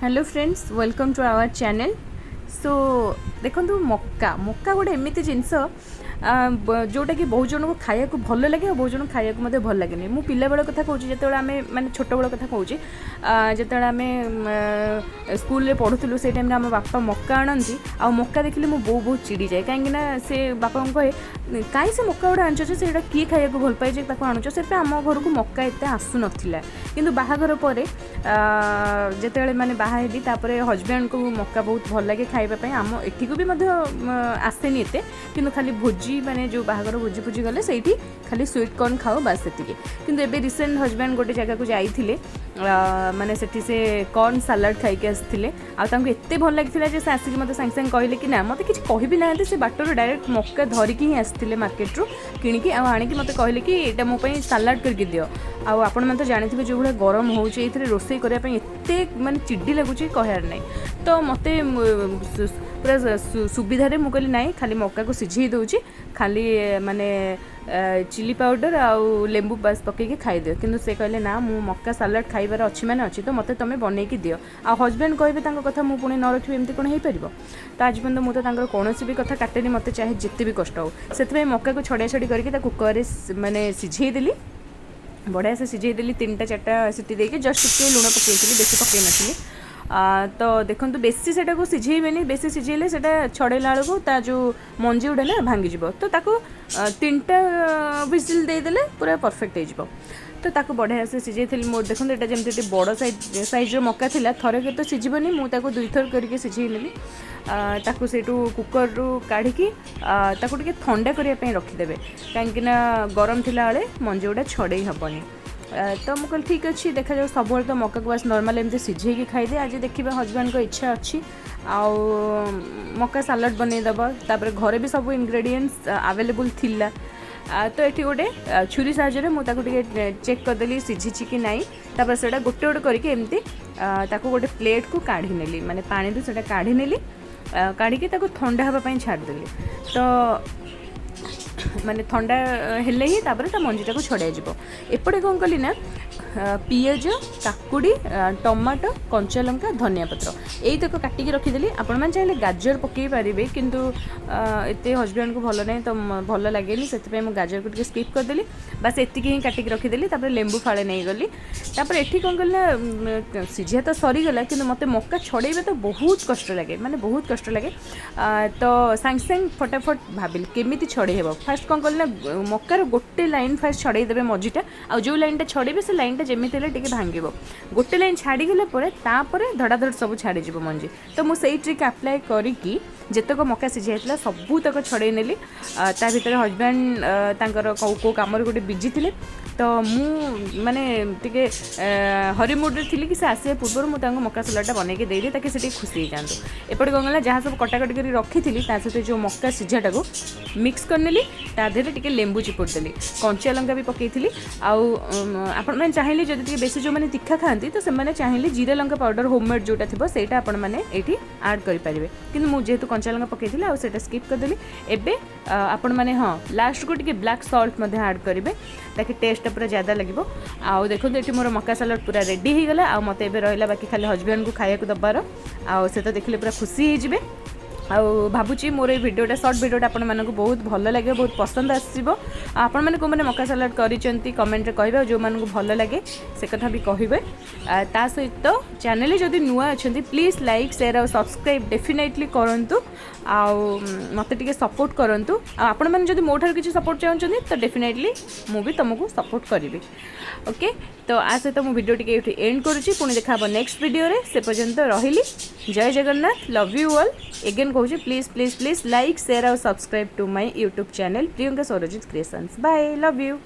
Hello friends welcome to our channel. So देखो मक्का मक्का गोटे एमती जिनस जोटा कि बहुत जन को खाया भल लगे और बहुत जन खाया भल लगे। मु पिला बेल कथा कहूँ जो आम मैंने छोट बेल कथा कहूँ जो आम स्कूल पढ़ुलू से टाइम आम बापा मक्का आणती आ मक्का देखिले मो बो बहुत चिड़ी जाए कहीं से बापा कहे कहीं से मक्का गोटे आनुच से किए खाया भल पाए आणुच से आम घर को मक्का एत आसु नाला कि बाहाघर पर जिते मैंने बाहरी तापर हजबैंड को मक्का बहुत भल लगे खाइबापी आम एठी को भी आसेनी एत कि खाली भोजी माने जो बाहाघर भोजी भोजी गले से खाली स्वीट कॉर्न खाओ बास से किंतु एबे रिसेंट हजबैंड गोटे जगह को जाइथिले माने सेठी से कॉर्न सलाड खाइके आसथिले आ तांको एत्ते भल लागिथिला जे से आसिक मते संग संग कहले कि ना मते किछ कहि भी नांते से बाटर डायरेक्ट मक्का धरिकी ही आसथिले मार्केट रू किनिकी आ आनिकी मते कहले कि एटा मो पई सलाड करके दियो आ आपण मन तो जानिथिबे जो भले गरम होउचे एथिरे रोसई करिया पई एत्ते माने चिड्डी लागुची कहयार नै तो मते पूरा सुविधा मु कहली ना खाली मक्का को सिझे दूची खाली माने चिली पाउडर आउ लेंबू बास पकईकि खाई दियो किंतु से कहले ना मु मक्का सलाड खाइबार अच्छी माने अच्छी तो मते तमे बनईकि दियो आ हजबैंड कहबे तांको कथा मु पुणी न रखिबे एमती कोन हेई परिबो तो आज पर्यंत मु तो तांकर कोनोसी भी कथा काटेनी मते चाहे जिते भी कष्ट हो सेतबे मक्का को छड़िया छड़ी करके ता कुकर रे माने सिझेई देली बढ़िया से सिझेई देली 3-4टा सीटी देके जस्ट टिके लुण पकईଥିଲି बेसी पकई नथिली तो देखो बेसी से सिझेबेनी बेसी सिझेले से छड़ेला बेलू ता जो मंजी गुड़ा ना भांगी तो ताको 3टा विजिल देदेले पूरा परफेक्ट हो तो ताको बढ़िया से सिझे मोर देखो यहाँ जमी बड़ साइज मक्का थिला थरे के तो सिझबनी मुझे 2 थर करके सिझे नेली ताको सेठू कुकर रू काढ़ी ताको टिके ठंडा करने रखिदेवे कहीं गरम थिला बेले मंजी गुड़ा छड़े हेनी तो मुझे कहली ठीक अच्छे देखा जाओ सब तो मक्का को बस नॉर्मल एमती सिझे खाईदे आज देखिए हजबैंड को इच्छा अच्छी आउ मक्का सलाड बनईदेव तापर घरे भी सब इंग्रेडिएंट्स अवेलेबल थिला तो ये गोटे छुरी साहाଯ୍ୟରେ ମୁଁ ताको टिके चेक करदेली सिझी कि नाई तापर सेटा गोटे गोटे करके एमती ताको गोटे प्लेट को काढ़ी नेली माने पानी रू सेटा काढ़ी नेली काढ़ी ताको ठंडा हवा पई छाड़ देली तो माने ठंडा हेले ही तापर ता मंजीटा को छड़ाई जिवो एपटे कौन कली ना पियाज काकुड़ी टमाटो कंचा लंका धनिया पत्र यही तक काटिकी रखीदेली आपण मैंने चाहिए गाजर पकई पारे किंतु एत हजबैंड को भल ना तो भल लगे से गाजर को स्किप करदेली बस एतिक ही काटिकी रखीदेली तापर लेंबू फाड़े नहीं गली तापर एठी कौन कली ना सिझिया तो सरीगला कि मत मक्का छड़ेबे तो बहुत कष्ट लगे माने बहुत कष्ट लगे तो सांग सांग फटाफट भाविल केमिति छड़े हेब फास्ट कौन कली ना मक्कार गोटे लाइन फास्ट छड़े देबे मझीटा आ जो लाइनटा छड़ेबे से लाइन जमीती टे भांग गोटे लाइन छाड़गला धड़ाधड़ सब छाड़ी मंजी तो मुझे ट्रिक अप्लाई करी जितक मक्का सिझाई सबूतक छड़े नेली ता भर हजबैंड कौ कम गोटे बिजी थे तो मु माने टिके हरी मुड्रे थी कि से आसे पूर्व मुझे मक्का सलाडटा बनईके देदी ताकि से खुशी हो जातु एपटे कौन गला जहाँ सब कटाकटी कर रखी थी सहित जो मक्का सिझाटा को मिक्स करनेली तादेह टिके लेंबू चिपुड़ी कंचा लंका भी पकई आपण चाहिए जदि बेसी जो मैंने तीखा खाती तो से चाहिए जीरा लंका पाउडर होममेड जोटा थी सेटा आपण मैंने ये आड करेंगे कि मुझे कंचा लंका पकई और से स्किप करदेली एबे आपण मैंने हाँ लास्ट को टिके ब्लैक सॉल्ट आड करेंगे ताकि टेस्ट पूरा ज़्यादा लगे आउ देखो ये मोर मक्का सलाड पूरा रेडी हो गला आउ मत रहा बाकी खाली हजबैंड को खाया दबार आउ से तो देखले पूरा खुशी हो भावुची मोर ये भिडियोटा सर्ट भिडियोटा आपण मानक बहुत भल लगे बहुत पसंद आसो आपण मैंने कौन मक्का सलाड करेंट कमेंट कहे जो मानक भल लगे से कथा भी कहे ता सहित चैनल जदि नुआ अच्छा प्लीज लाइक शेयर और सब्सक्राइब डेफिनेटली करूँ आउ मत टे सपोर्ट करूँ आपण मैंने जब मोठार किसी सपोर्ट चाहते तो डेफिनेटली मुझे तुमको सपोर्ट करी ओके तो आ सहित मो भिडियो टी ये एंड करुँची पुणी देखा नेक्स्ट वीडियो से पर्यंत रही Jai Jagannath love you all again कहूँ please please please like share और subscribe to my YouTube channel Priyanka Saurajit creations bye love you.